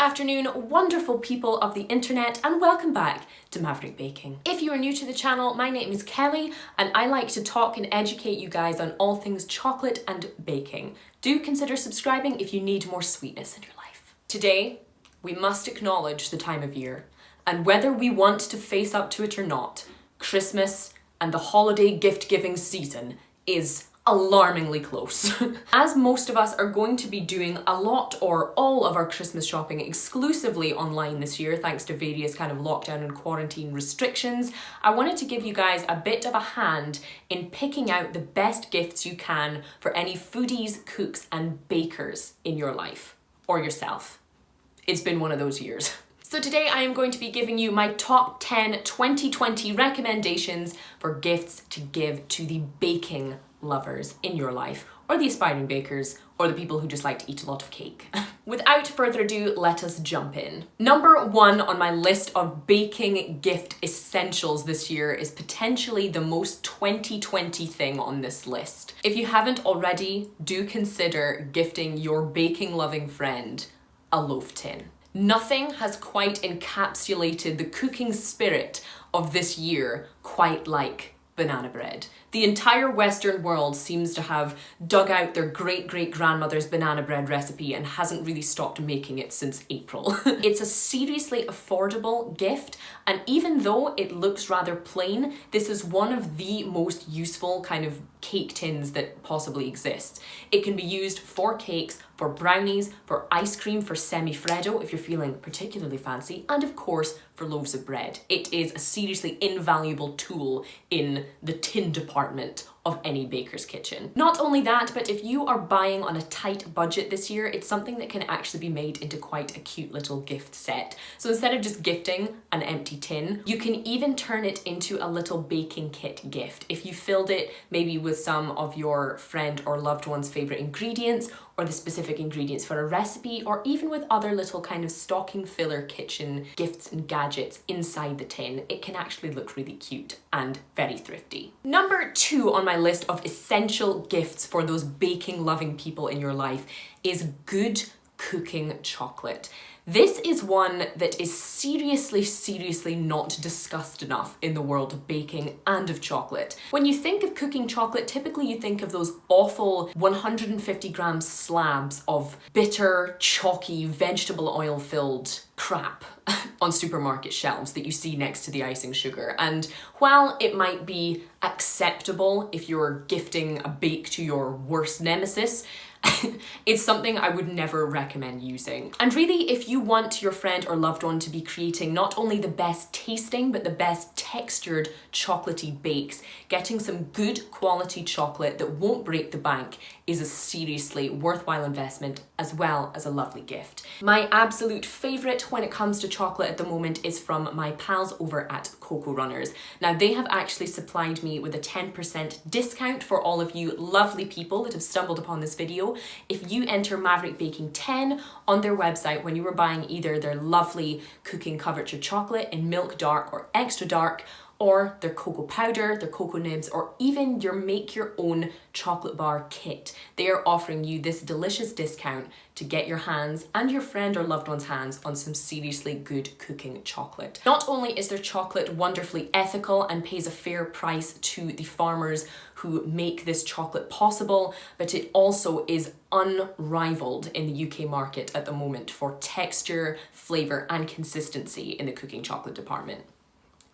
afternoon, wonderful people of the internet, and welcome back to Maverick Baking. If you are new to the channel, my name is Kelly and I like to talk and educate you guys on all things chocolate and baking. Do consider subscribing if you need more sweetness in your life. Today, we must acknowledge the time of year, and whether we want to face up to it or not, Christmas and the holiday gift-giving season is alarmingly close. As most of us are going to be doing a lot or all of our Christmas shopping exclusively online this year, thanks to various kind of lockdown and quarantine restrictions, I wanted to give you guys a bit of a hand in picking out the best gifts you can for any foodies, cooks and bakers in your life, or yourself. It's been one of those years. So today I am going to be giving you my top 10 2020 recommendations for gifts to give to the baking lovers in your life, or the aspiring bakers, or the people who just like to eat a lot of cake. Without further ado, let us jump in. Number 1 on my list of baking gift essentials this year is potentially the most 2020 thing on this list. If you haven't already, do consider gifting your baking loving friend a loaf tin. Nothing has quite encapsulated the cooking spirit of this year quite like banana bread. The entire Western world seems to have dug out their great-great-grandmother's banana bread recipe and hasn't really stopped making it since April. It's a seriously affordable gift, and even though it looks rather plain, this is one of the most useful kind of cake tins that possibly exists. It can be used for cakes, for brownies, for ice cream, for semi-freddo if you're feeling particularly fancy, and of course for loaves of bread. It is a seriously invaluable tool in the tin department of any baker's kitchen. Not only that, but if you are buying on a tight budget this year, it's something that can actually be made into quite a cute little gift set. So instead of just gifting an empty tin, you can even turn it into a little baking kit gift. If you filled it maybe with some of your friend or loved one's favorite ingredients, or the specific ingredients for a recipe, or even with other little kind of stocking filler kitchen gifts and gadgets inside the tin, it can actually look really cute and very thrifty. Number 2 on my list of essential gifts for those baking loving people in your life is good cooking chocolate. This is one that is seriously not discussed enough in the world of baking and of chocolate. When you think of cooking chocolate, typically you think of those awful 150 gram slabs of bitter, chalky, vegetable oil filled crap on supermarket shelves that you see next to the icing sugar. And while it might be acceptable if you're gifting a bake to your worst nemesis, it's something I would never recommend using. And really, if you want your friend or loved one to be creating not only the best tasting, but the best textured chocolatey bakes, getting some good quality chocolate that won't break the bank is a seriously worthwhile investment, as well as a lovely gift. My absolute favorite when it comes to chocolate at the moment is from my pals over at Cocoa Runners. Now, they have actually supplied me with a 10% discount for all of you lovely people that have stumbled upon this video. If you enter Maverick Baking 10 on their website when you were buying either their lovely cooking couverture chocolate in milk dark or extra dark, or their cocoa powder, their cocoa nibs, or even your make your own chocolate bar kit, they are offering you this delicious discount to get your hands and your friend or loved one's hands on some seriously good cooking chocolate. Not only is their chocolate wonderfully ethical and pays a fair price to the farmers who make this chocolate possible, but it also is unrivaled in the UK market at the moment for texture, flavour and consistency in the cooking chocolate department.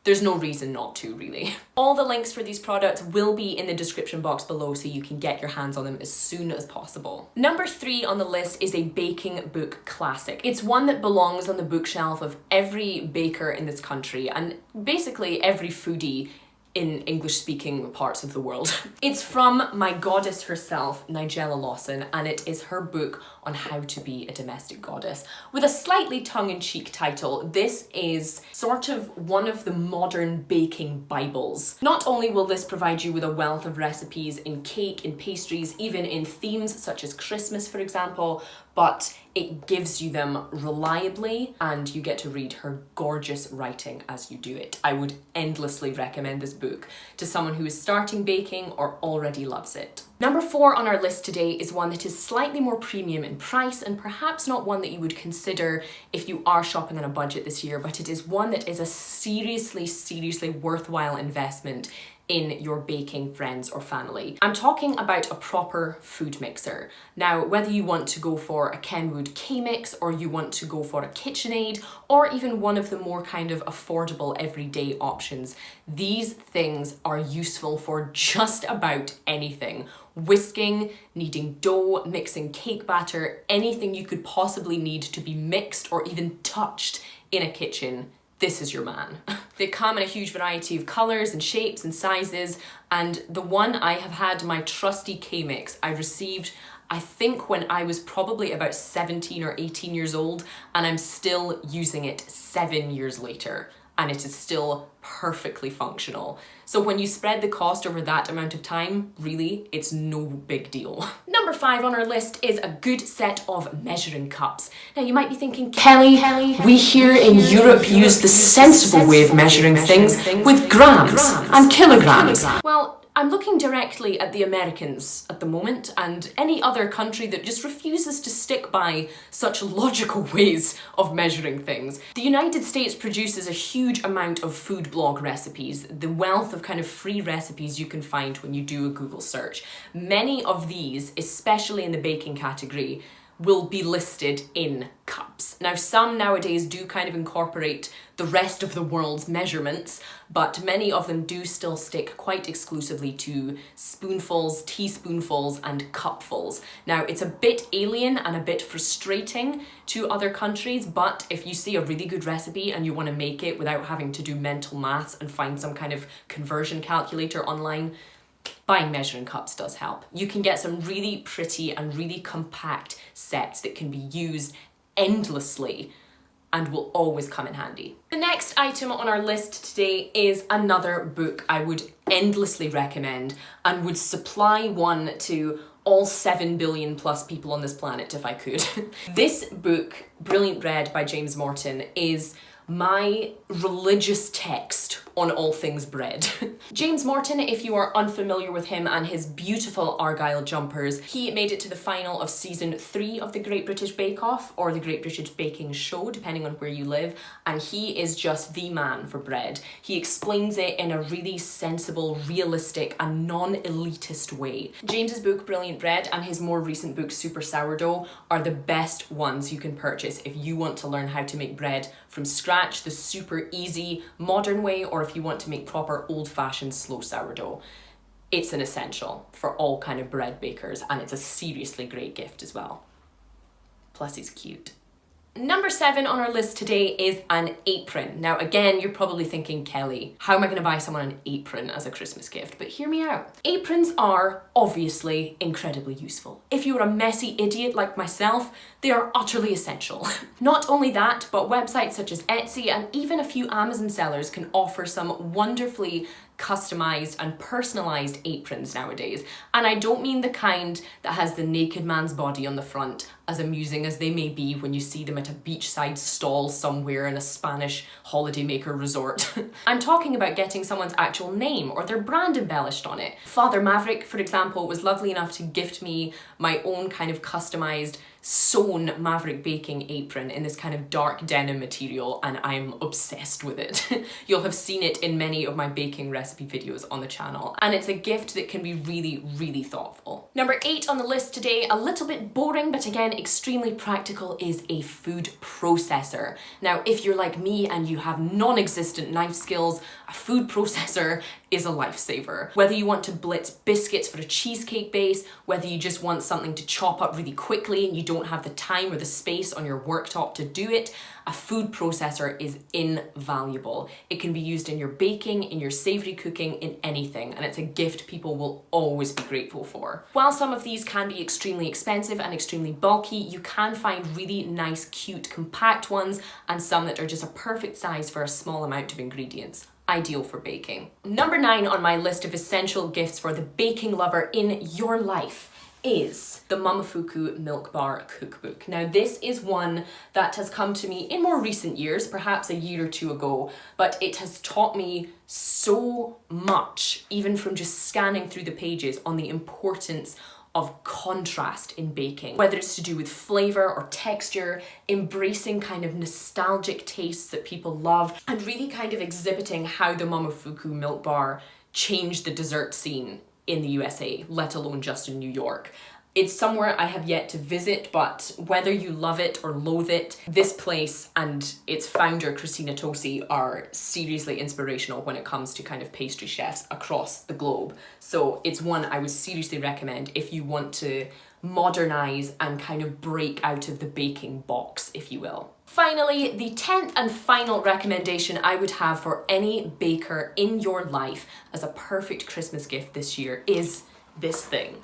There's no reason not to, really. All the links for these products will be in the description box below so you can get your hands on them as soon as possible. Number 3 on the list is a baking book classic. It's one that belongs on the bookshelf of every baker in this country and basically every foodie in English-speaking parts of the world. It's from my goddess herself, Nigella Lawson, and it is her book on how to be a domestic goddess. With a slightly tongue-in-cheek title, this is sort of one of the modern baking bibles. Not only will this provide you with a wealth of recipes in cake, in pastries, even in themes such as Christmas, for example, but it gives you them reliably and you get to read her gorgeous writing as you do it. I would endlessly recommend this book to someone who is starting baking or already loves it. Number 4 on our list today is one that is slightly more premium in price and perhaps not one that you would consider if you are shopping on a budget this year, but it is one that is a seriously worthwhile investment in your baking friends or family. I'm talking about a proper food mixer. Now, whether you want to go for a Kenwood K-Mix or you want to go for a KitchenAid or even one of the more kind of affordable everyday options, these things are useful for just about anything. Whisking, kneading dough, mixing cake batter, anything you could possibly need to be mixed or even touched in a kitchen. This is your man. They come in a huge variety of colours and shapes and sizes, and the one I have had, my trusty K-Mix, I received I think when I was probably about 17 or 18 years old, and I'm still using it 7 years later, and it is still perfectly functional. So when you spread the cost over that amount of time, really, it's no big deal. Number 5 on our list is a good set of measuring cups. Now you might be thinking, Kelly, we here in Europe use the sensible way of measuring things with grams and kilograms. Well, I'm looking directly at the Americans at the moment and any other country that just refuses to stick by such logical ways of measuring things. The United States produces a huge amount of food blog recipes, the wealth of kind of free recipes you can find when you do a Google search. Many of these, especially in the baking category, will be listed in cups. Now, some nowadays do kind of incorporate the rest of the world's measurements, but many of them do still stick quite exclusively to spoonfuls, teaspoonfuls, and cupfuls. Now, it's a bit alien and a bit frustrating to other countries, but if you see a really good recipe and you want to make it without having to do mental maths and find some kind of conversion calculator online, buying measuring cups does help. You can get some really pretty and really compact sets that can be used endlessly and will always come in handy. The next item on our list today is another book I would endlessly recommend and would supply one to all 7 billion plus people on this planet if I could. This book, Brilliant Bread by James Morton, is my religious text on all things bread. James Morton, if you are unfamiliar with him and his beautiful Argyle jumpers, he made it to the final of season 3 of the Great British Bake Off or the Great British Baking Show, depending on where you live, and he is just the man for bread. He explains it in a really sensible, realistic and non-elitist way. James's book Brilliant Bread and his more recent book Super Sourdough are the best ones you can purchase if you want to learn how to make bread from scratch, the super easy modern way, or if you want to make proper old-fashioned slow sourdough. It's an essential for all kind of bread bakers, and it's a seriously great gift as well. Plus he's cute. Number 7 on our list today is an apron. Now again, you're probably thinking, Kelly, how am I going to buy someone an apron as a Christmas gift? But hear me out. Aprons are obviously incredibly useful. If you're a messy idiot like myself, they are utterly essential. Not only that, but websites such as Etsy and even a few Amazon sellers can offer some wonderfully customized and personalized aprons nowadays. And I don't mean the kind that has the naked man's body on the front, as amusing as they may be when you see them at a beachside stall somewhere in a Spanish holidaymaker resort. I'm talking about getting someone's actual name or their brand embellished on it. Father Maverick, for example, was lovely enough to gift me my own kind of customized sewn Maverick baking apron in this kind of dark denim material, and I'm obsessed with it. You'll have seen it in many of my baking recipe videos on the channel, and it's a gift that can be really, really thoughtful. Number 8 on the list today, a little bit boring, but again, extremely practical, is a food processor. Now, if you're like me and you have non-existent knife skills, a food processor is a lifesaver. Whether you want to blitz biscuits for a cheesecake base, whether you just want something to chop up really quickly and you don't have the time or the space on your worktop to do it, a food processor is invaluable. It can be used in your baking, in your savory cooking, in anything, and it's a gift people will always be grateful for. While some of these can be extremely expensive and extremely bulky, you can find really nice, cute, compact ones, and some that are just a perfect size for a small amount of ingredients. Ideal for baking. Number 9 on my list of essential gifts for the baking lover in your life is the Momofuku Milk Bar Cookbook. Now this is one that has come to me in more recent years, perhaps a year or two ago, but it has taught me so much, even from just scanning through the pages, on the importance of contrast in baking, whether it's to do with flavor or texture, embracing kind of nostalgic tastes that people love, and really kind of exhibiting how the Momofuku Milk Bar changed the dessert scene in the USA, let alone just in New York. It's somewhere I have yet to visit, but whether you love it or loathe it, this place and its founder, Christina Tosi, are seriously inspirational when it comes to kind of pastry chefs across the globe. So it's one I would seriously recommend if you want to modernize and kind of break out of the baking box, if you will. Finally, the 10th and final recommendation I would have for any baker in your life as a perfect Christmas gift this year is this thing.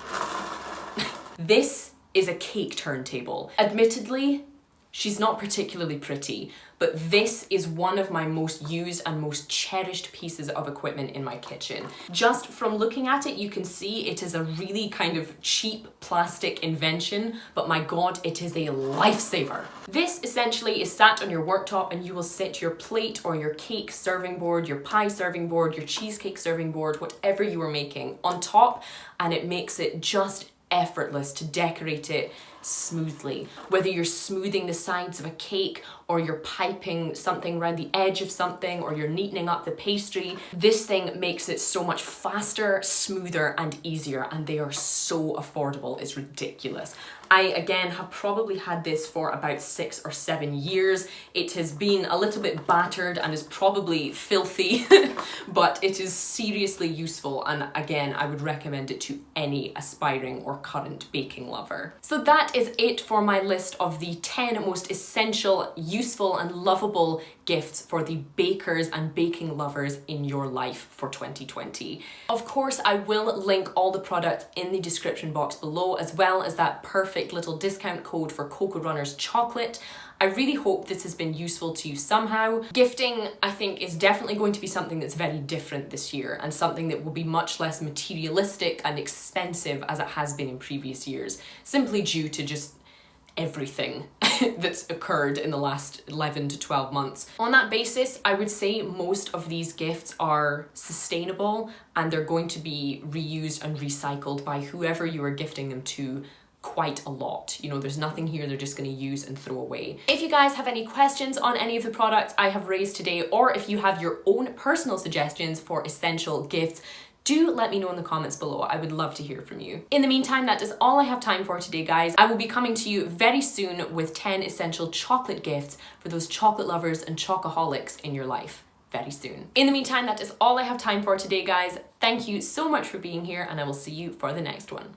This is a cake turntable. Admittedly, she's not particularly pretty, but this is one of my most used and most cherished pieces of equipment in my kitchen. Just from looking at it, you can see it is a really kind of cheap plastic invention, but my God, it is a lifesaver. This essentially is sat on your worktop and you will sit your plate or your cake serving board, your pie serving board, your cheesecake serving board, whatever you are making on top, and it makes it just effortless to decorate it smoothly. Whether you're smoothing the sides of a cake or you're piping something around the edge of something or you're neatening up the pastry, this thing makes it so much faster, smoother and easier, and they are so affordable, it's ridiculous. I again have probably had this for about 6 or 7 years. It has been a little bit battered and is probably filthy, but it is seriously useful, and again I would recommend it to any aspiring or current baking lover. So that is it for my list of the 10 most essential, useful and lovable gifts for the bakers and baking lovers in your life for 2020. Of course, I will link all the products in the description box below, as well as that perfect little discount code for Cocoa Runners chocolate. I really hope this has been useful to you somehow. Gifting, I think, is definitely going to be something that's very different this year, and something that will be much less materialistic and expensive as it has been in previous years, simply due to just everything that's occurred in the last 11 to 12 months. On that basis, I would say most of these gifts are sustainable and they're going to be reused and recycled by whoever you are gifting them to quite a lot. You know, there's nothing here they're just going to use and throw away. If you guys have any questions on any of the products I have raised today, or if you have your own personal suggestions for essential gifts, do let me know in the comments below. I would love to hear from you. In the meantime, that is all I have time for today, guys. I will be coming to you very soon with 10 essential chocolate gifts for those chocolate lovers and chocoholics in your life. Very soon. In the meantime, that is all I have time for today, guys. Thank you so much for being here, and I will see you for the next one.